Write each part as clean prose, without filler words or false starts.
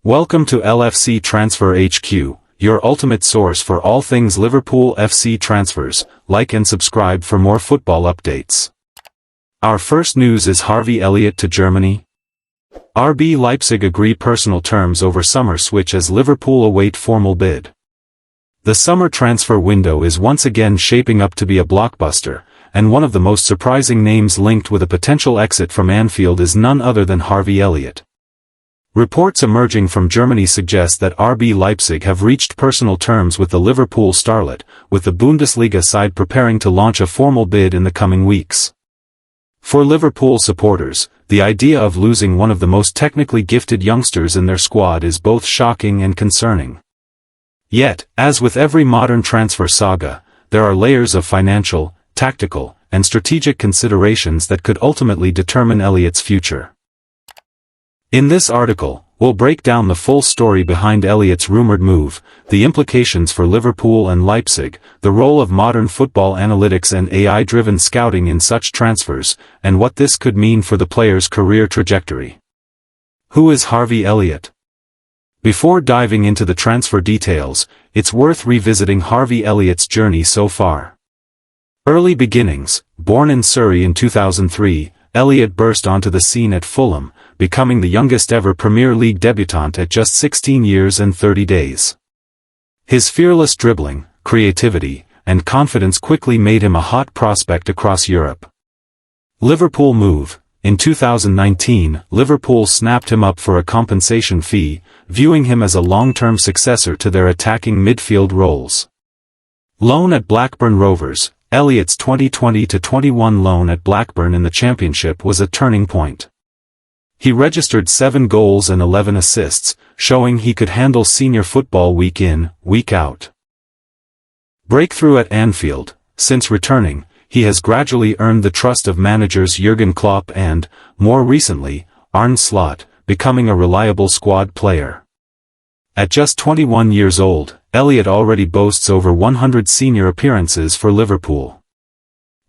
Welcome to LFC Transfer HQ, your ultimate source for all things Liverpool FC transfers. Like and subscribe for more football updates. Our first news is Harvey Elliott to Germany. RB Leipzig agree personal terms over summer switch as Liverpool await formal bid. The summer transfer window is once again shaping up to be a blockbuster, and one of the most surprising names linked with a potential exit from Anfield is none other than Harvey Elliott. Reports emerging from Germany suggest that RB Leipzig have reached personal terms with the Liverpool starlet, with the Bundesliga side preparing to launch a formal bid in the coming weeks. For Liverpool supporters, the idea of losing one of the most technically gifted youngsters in their squad is both shocking and concerning. Yet, as with every modern transfer saga, there are layers of financial, tactical, and strategic considerations that could ultimately determine Elliott's future. In this article, we'll break down the full story behind Elliott's rumored move, the implications for Liverpool and Leipzig, the role of modern football analytics and AI-driven scouting in such transfers, and what this could mean for the player's career trajectory. Who is Harvey Elliott? Before diving into the transfer details, it's worth revisiting Harvey Elliott's journey so far. Early beginnings. Born in Surrey in 2003, Elliott burst onto the scene at Fulham, becoming the youngest ever Premier League debutant at just 16 years and 30 days. His fearless dribbling, creativity, and confidence quickly made him a hot prospect across Europe. Liverpool move. In 2019, Liverpool snapped him up for a compensation fee, viewing him as a long-term successor to their attacking midfield roles. Loan at Blackburn Rovers. Elliott's 2020-21 loan at Blackburn in the Championship was a turning point. He registered 7 goals and 11 assists, showing he could handle senior football week in, week out. Breakthrough at Anfield. Since returning, he has gradually earned the trust of managers Jurgen Klopp and, more recently, Arne Slot, becoming a reliable squad player. At just 21 years old, Elliott already boasts over 100 senior appearances for Liverpool.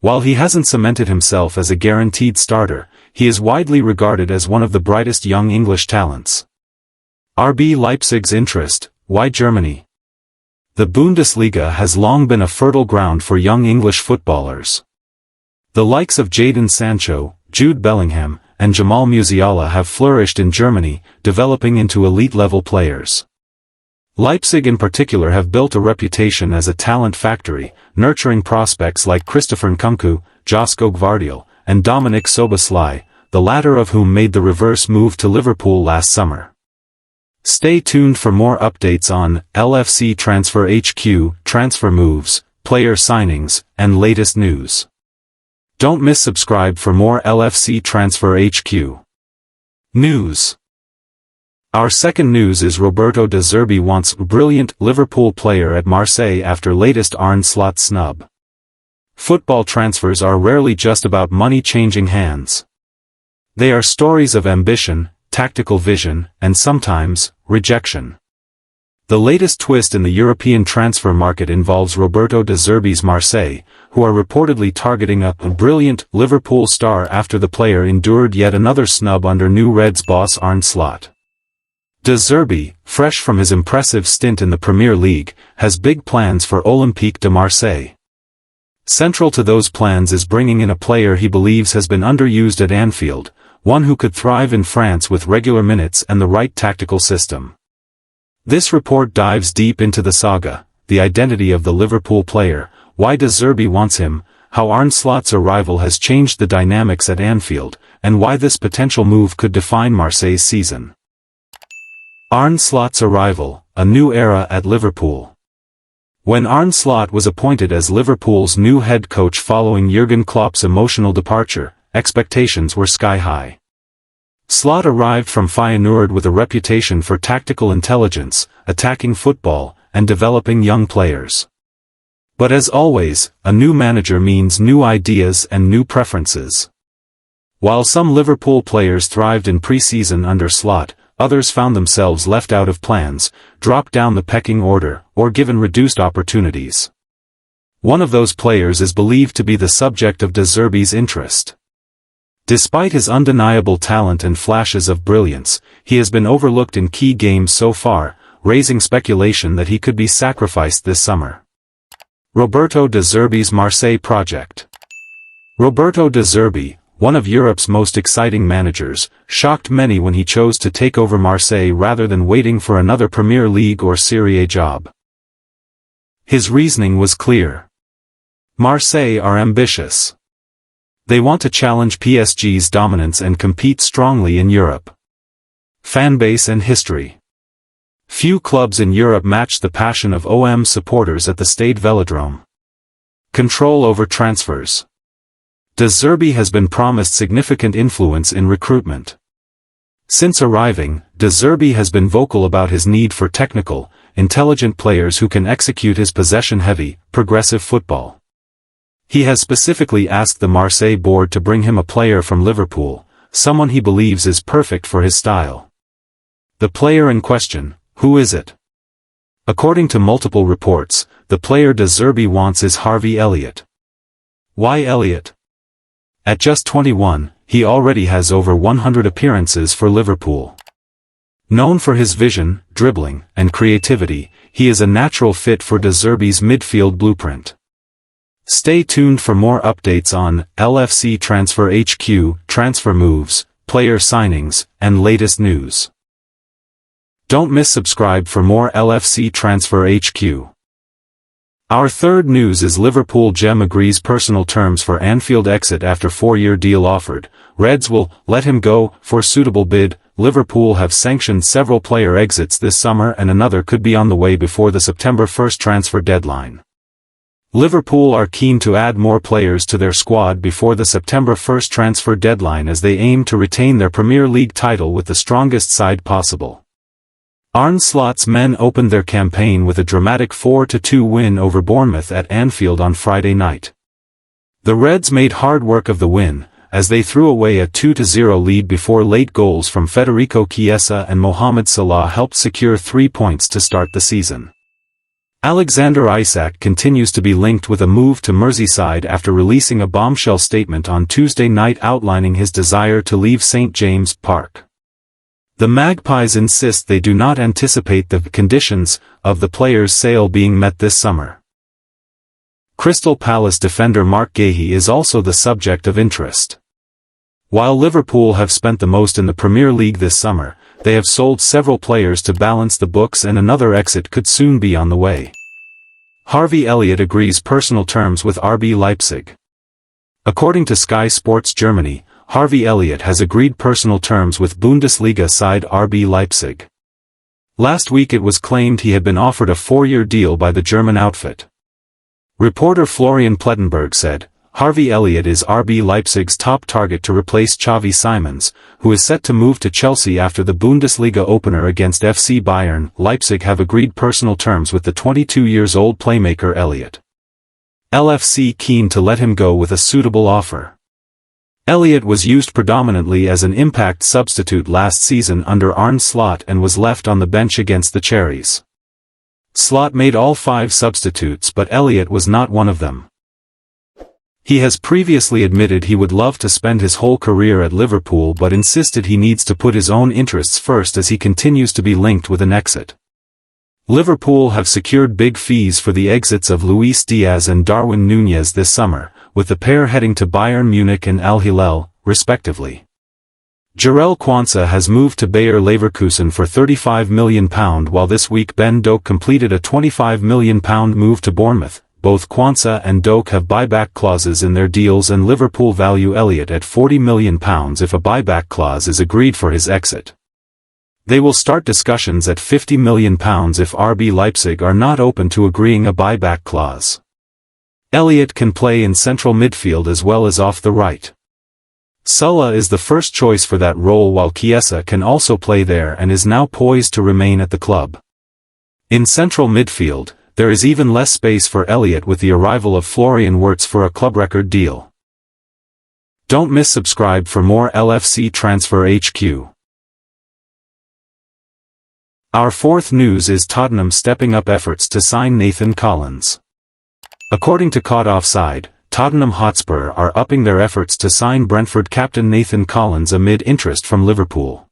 While he hasn't cemented himself as a guaranteed starter, he is widely regarded as one of the brightest young English talents. RB Leipzig's interest. Why Germany? The Bundesliga has long been a fertile ground for young English footballers. The likes of Jadon Sancho, Jude Bellingham, and Jamal Musiala have flourished in Germany, developing into elite-level players. Leipzig in particular have built a reputation as a talent factory, nurturing prospects like Christopher Nkunku, Josko Gvardiol, and Dominik Szoboszlai, the latter of whom made the reverse move to Liverpool last summer. Stay tuned for more updates on LFC Transfer HQ, transfer moves, player signings, and latest news. Don't miss subscribe for more LFC Transfer HQ news. Our second news is Roberto De Zerbi wants brilliant Liverpool player at Marseille after latest Arne Slot snub. Football transfers are rarely just about money changing hands. They are stories of ambition, tactical vision, and sometimes, rejection. The latest twist in the European transfer market involves Roberto De Zerbi's Marseille, who are reportedly targeting a brilliant Liverpool star after the player endured yet another snub under new Reds boss Arne Slot. De Zerbi, fresh from his impressive stint in the Premier League, has big plans for Olympique de Marseille. Central to those plans is bringing in a player he believes has been underused at Anfield, one who could thrive in France with regular minutes and the right tactical system. This report dives deep into the saga, the identity of the Liverpool player, why De Zerbi wants him, how Arne Slot's arrival has changed the dynamics at Anfield, and why this potential move could define Marseille's season. Arne Slot's arrival, a new era at Liverpool. When Arne Slot was appointed as Liverpool's new head coach following Jurgen Klopp's emotional departure, expectations were sky-high. Slot arrived from Feyenoord with a reputation for tactical intelligence, attacking football, and developing young players. But as always, a new manager means new ideas and new preferences. While some Liverpool players thrived in pre-season under Slot, others found themselves left out of plans, dropped down the pecking order, or given reduced opportunities. One of those players is believed to be the subject of De Zerbi's interest. Despite his undeniable talent and flashes of brilliance, he has been overlooked in key games so far, raising speculation that he could be sacrificed this summer. Roberto De Zerbi's Marseille project. Roberto De Zerbi, one of Europe's most exciting managers, shocked many when he chose to take over Marseille rather than waiting for another Premier League or Serie A job. His reasoning was clear. Marseille are ambitious. They want to challenge PSG's dominance and compete strongly in Europe. Fanbase and history. Few clubs in Europe match the passion of OM supporters at the Stade Velodrome. Control over transfers. De Zerbi has been promised significant influence in recruitment. Since arriving, De Zerbi has been vocal about his need for technical, intelligent players who can execute his possession-heavy, progressive football. He has specifically asked the Marseille board to bring him a player from Liverpool, someone he believes is perfect for his style. The player in question, who is it? According to multiple reports, the player De Zerbi wants is Harvey Elliott. Why Elliott? At just 21, he already has over 100 appearances for Liverpool. Known for his vision, dribbling, and creativity, he is a natural fit for De Zerbi's midfield blueprint. Stay tuned for more updates on LFC Transfer HQ, transfer moves, player signings, and latest news. Don't miss subscribe for more LFC Transfer HQ. Our third news is Liverpool gem agrees personal terms for Anfield exit after 4-year deal offered. Reds will let him go for suitable bid. Liverpool have sanctioned several player exits this summer and another could be on the way before the September 1st transfer deadline. Liverpool are keen to add more players to their squad before the September 1st transfer deadline as they aim to retain their Premier League title with the strongest side possible. Arne Slot's men opened their campaign with a dramatic 4-2 win over Bournemouth at Anfield on Friday night. The Reds made hard work of the win, as they threw away a 2-0 lead before late goals from Federico Chiesa and Mohamed Salah helped secure 3 points to start the season. Alexander Isak continues to be linked with a move to Merseyside after releasing a bombshell statement on Tuesday night outlining his desire to leave St James' Park. The Magpies insist they do not anticipate the conditions of the player's sale being met this summer. Crystal Palace defender Mark Guéhi is also the subject of interest. While Liverpool have spent the most in the Premier League this summer, they have sold several players to balance the books and another exit could soon be on the way. Harvey Elliott agrees personal terms with RB Leipzig. According to Sky Sports Germany, Harvey Elliott has agreed personal terms with Bundesliga side RB Leipzig. Last week it was claimed he had been offered a 4-year deal by the German outfit. Reporter Florian Plettenberg said, Harvey Elliott is RB Leipzig's top target to replace Xavi Simons, who is set to move to Chelsea after the Bundesliga opener against FC Bayern. Leipzig have agreed personal terms with the 22-year-old playmaker Elliott. LFC keen to let him go with a suitable offer. Elliott was used predominantly as an impact substitute last season under Arne Slot and was left on the bench against the Cherries. Slot made all 5 substitutes but Elliott was not one of them. He has previously admitted he would love to spend his whole career at Liverpool but insisted he needs to put his own interests first as he continues to be linked with an exit. Liverpool have secured big fees for the exits of Luis Diaz and Darwin Núñez this summer, with the pair heading to Bayern Munich and Al Hilal, respectively. Jarell Quansah has moved to Bayer Leverkusen for £35 million while this week Ben Doak completed a £25 million move to Bournemouth. Both Quansah and Doak have buyback clauses in their deals and Liverpool value Elliott at £40 million if a buyback clause is agreed for his exit. They will start discussions at £50 million if RB Leipzig are not open to agreeing a buyback clause. Elliott can play in central midfield as well as off the right. Salah is the first choice for that role while Chiesa can also play there and is now poised to remain at the club. In central midfield, there is even less space for Elliott with the arrival of Florian Wirtz for a club record deal. Don't miss subscribe for more LFC Transfer HQ. Our fourth news is Tottenham stepping up efforts to sign Nathan Collins. According to Caught Offside, Tottenham Hotspur are upping their efforts to sign Brentford captain Nathan Collins amid interest from Liverpool.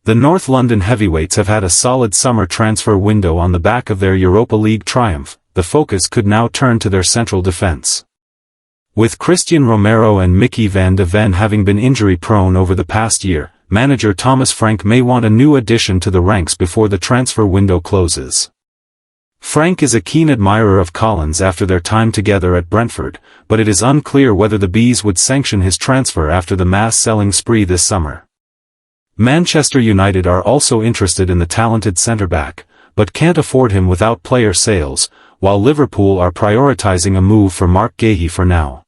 The North London heavyweights have had a solid summer transfer window on the back of their Europa League triumph. The focus could now turn to their central defence. With Christian Romero and Mickey van de Ven having been injury-prone over the past year, manager Thomas Frank may want a new addition to the ranks before the transfer window closes. Frank is a keen admirer of Collins after their time together at Brentford, but it is unclear whether the Bees would sanction his transfer after the mass-selling spree this summer. Manchester United are also interested in the talented centre-back, but can't afford him without player sales, while Liverpool are prioritising a move for Mark Guéhi for now.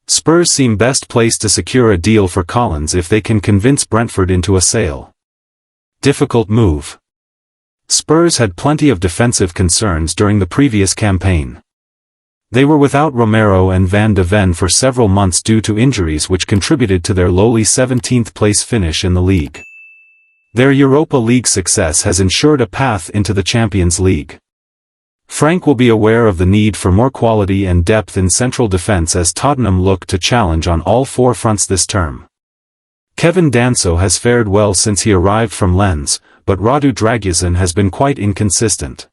Spurs seem best placed to secure a deal for Collins if they can convince Brentford into a sale. Difficult move. Spurs had plenty of defensive concerns during the previous campaign. They were without Romero and Van de Ven for several months due to injuries which contributed to their lowly 17th place finish in the league. Their Europa League success has ensured a path into the Champions League. Frank will be aware of the need for more quality and depth in central defence as Tottenham look to challenge on all four fronts this term. Kevin Danso has fared well since he arrived from Lens, but Radu Dragusin has been quite inconsistent.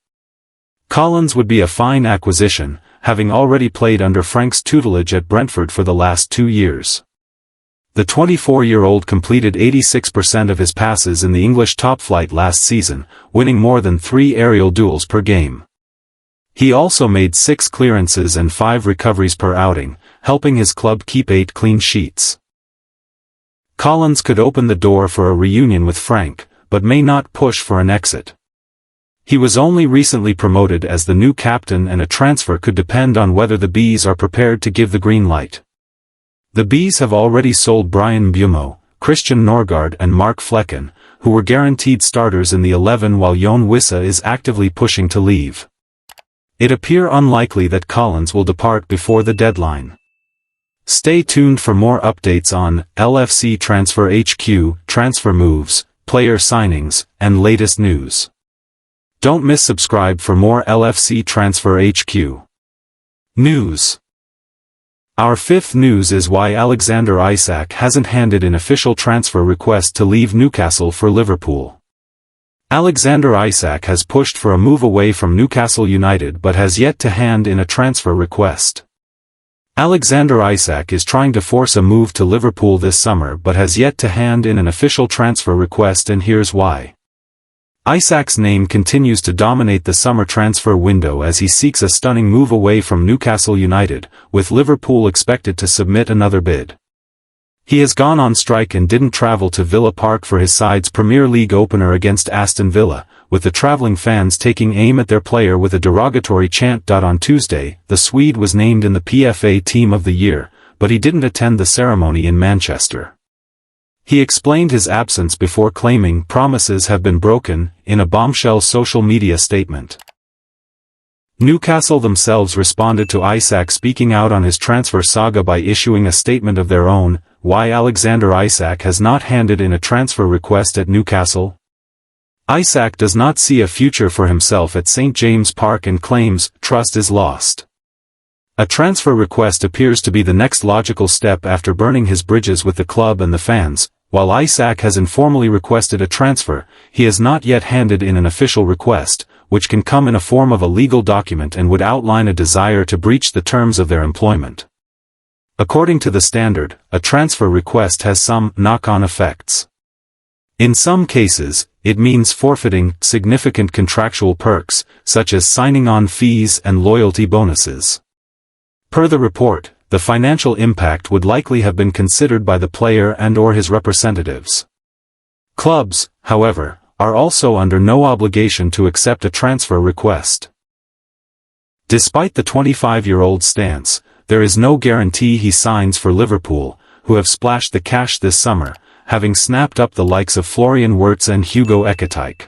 Collins would be a fine acquisition, having already played under Frank's tutelage at Brentford for the last 2 years. The 24-year-old completed 86% of his passes in the English top flight last season, winning more than 3 aerial duels per game. He also made 6 clearances and 5 recoveries per outing, helping his club keep 8 clean sheets. Collins could open the door for a reunion with Frank, but may not push for an exit. He was only recently promoted as the new captain and a transfer could depend on whether the Bees are prepared to give the green light. The Bees have already sold Brian Mbeumo, Christian Norgard and Mark Flecken, who were guaranteed starters in the 11 while Yoane Wissa is actively pushing to leave. It appears unlikely that Collins will depart before the deadline. Stay tuned for more updates on LFC Transfer HQ, transfer moves, player signings, and latest news. Don't miss subscribe for more LFC Transfer HQ news. Our fifth news is why Alexander Isak hasn't handed in official transfer request to leave Newcastle for Liverpool. Alexander Isak has pushed for a move away from Newcastle United but has yet to hand in a transfer request. Alexander Isak is trying to force a move to Liverpool this summer but has yet to hand in an official transfer request, and here's why. Isak's name continues to dominate the summer transfer window as he seeks a stunning move away from Newcastle United, with Liverpool expected to submit another bid. He has gone on strike and didn't travel to Villa Park for his side's Premier League opener against Aston Villa, with the travelling fans taking aim at their player with a derogatory chant. On Tuesday, the Swede was named in the PFA Team of the Year, but he didn't attend the ceremony in Manchester. He explained his absence before claiming promises have been broken, in a bombshell social media statement. Newcastle themselves responded to Isak speaking out on his transfer saga by issuing a statement of their own. Why Alexander Isak has not handed in a transfer request at Newcastle? Isak does not see a future for himself at St James Park and claims trust is lost. A transfer request appears to be the next logical step after burning his bridges with the club and the fans. While Isak has informally requested a transfer, he has not yet handed in an official request, which can come in a form of a legal document and would outline a desire to breach the terms of their employment. According to the Standard, a transfer request has some knock-on effects. In some cases, it means forfeiting significant contractual perks, such as signing-on fees and loyalty bonuses. Per the report, the financial impact would likely have been considered by the player and/or his representatives. Clubs, however, are also under no obligation to accept a transfer request. Despite the 25-year-old's stance, there is no guarantee he signs for Liverpool, who have splashed the cash this summer, having snapped up the likes of Florian Wirtz and Hugo Ekitike.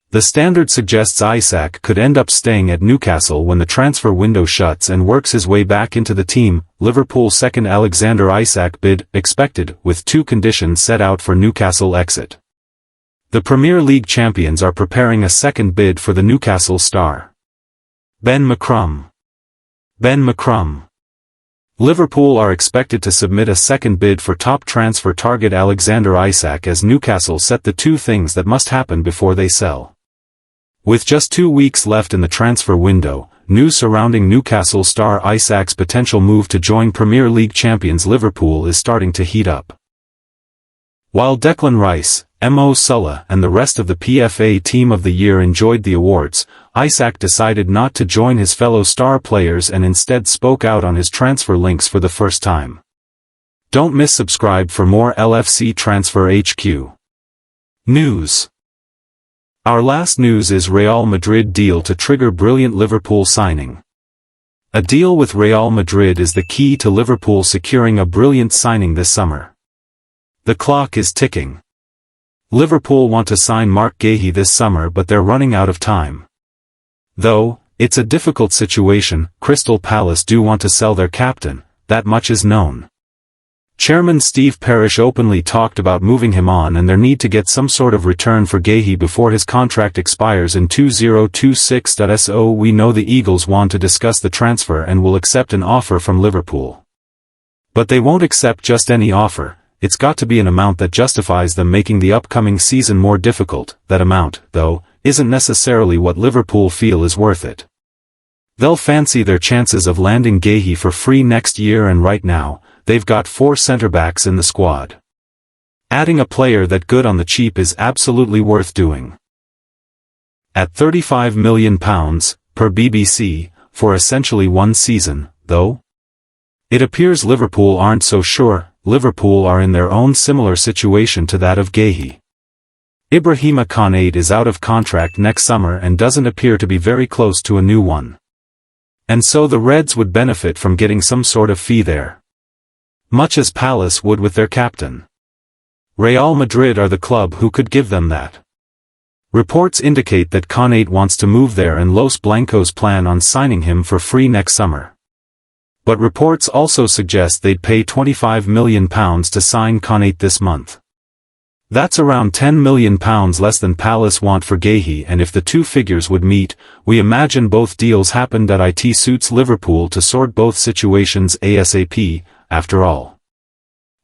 The Standard suggests Isak could end up staying at Newcastle when the transfer window shuts and works his way back into the team. Liverpool's second Alexander Isak bid expected, with 2 conditions set out for Newcastle exit. The Premier League champions are preparing a second bid for the Newcastle star. Ben McCrum. Ben McCrum. Liverpool are expected to submit a second bid for top transfer target Alexander Isak as Newcastle set the two things that must happen before they sell. With just 2 weeks left in the transfer window, news surrounding Newcastle star Isak's potential move to join Premier League champions Liverpool is starting to heat up. While Declan Rice, Mo Salah and the rest of the PFA Team of the Year enjoyed the awards, Isak decided not to join his fellow star players and instead spoke out on his transfer links for the first time. Don't miss subscribe for more LFC Transfer HQ news. Our last news is Real Madrid deal to trigger brilliant Liverpool signing. A deal with Real Madrid is the key to Liverpool securing a brilliant signing this summer. The clock is ticking. Liverpool want to sign Marc Guéhi this summer but they're running out of time. Though, it's a difficult situation, Crystal Palace do want to sell their captain, that much is known. Chairman Steve Parish openly talked about moving him on and their need to get some sort of return for Guéhi before his contract expires in 2026. So we know the Eagles want to discuss the transfer and will accept an offer from Liverpool. But they won't accept just any offer. It's got to be an amount that justifies them making the upcoming season more difficult. That amount, though, isn't necessarily what Liverpool feel is worth it. They'll fancy their chances of landing Guéhi for free next year, and right now, they've got 4 centre-backs in the squad. Adding a player that good on the cheap is absolutely worth doing. At £35 million, per BBC, for essentially one season, though? It appears Liverpool aren't so sure. Liverpool are in their own similar situation to that of Guéhi. Ibrahima Konate is out of contract next summer and doesn't appear to be very close to a new one. And so the Reds would benefit from getting some sort of fee there. Much as Palace would with their captain. Real Madrid are the club who could give them that. Reports indicate that Konate wants to move there and Los Blancos plan on signing him for free next summer. But reports also suggest they'd pay £25 million to sign Konate this month. That's around £10 million less than Palace want for Guéhi, and if the two figures would meet, we imagine both deals happened. It suits Liverpool to sort both situations ASAP, after all.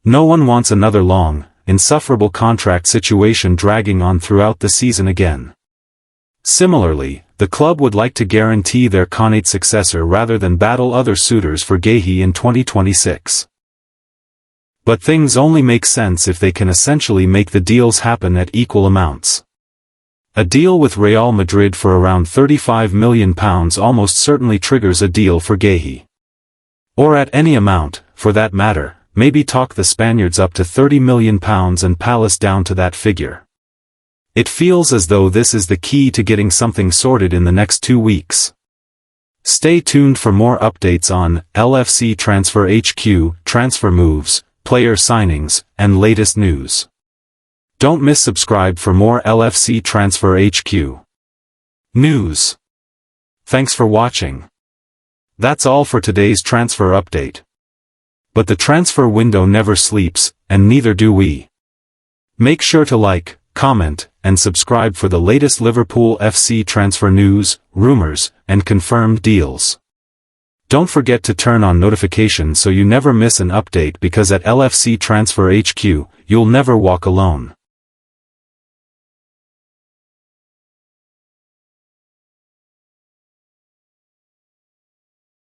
No one wants another long, insufferable contract situation dragging on throughout the season again. Similarly, the club would like to guarantee their Konate successor rather than battle other suitors for Guéhi in 2026. But things only make sense if they can essentially make the deals happen at equal amounts. A deal with Real Madrid for around £35 million almost certainly triggers a deal for Guéhi. Or at any amount, for that matter, maybe talk the Spaniards up to £30 million and Palace down to that figure. It feels as though this is the key to getting something sorted in the next 2 weeks. Stay tuned for more updates on LFC Transfer HQ, transfer moves, player signings, and latest news. Don't miss subscribe for more LFC Transfer HQ news. Thanks for watching. That's all for today's transfer update. But the transfer window never sleeps, and neither do we. Make sure to like, comment, and subscribe for the latest Liverpool FC transfer news, rumors, and confirmed deals. Don't forget to turn on notifications so you never miss an update, because at LFC Transfer HQ, you'll never walk alone.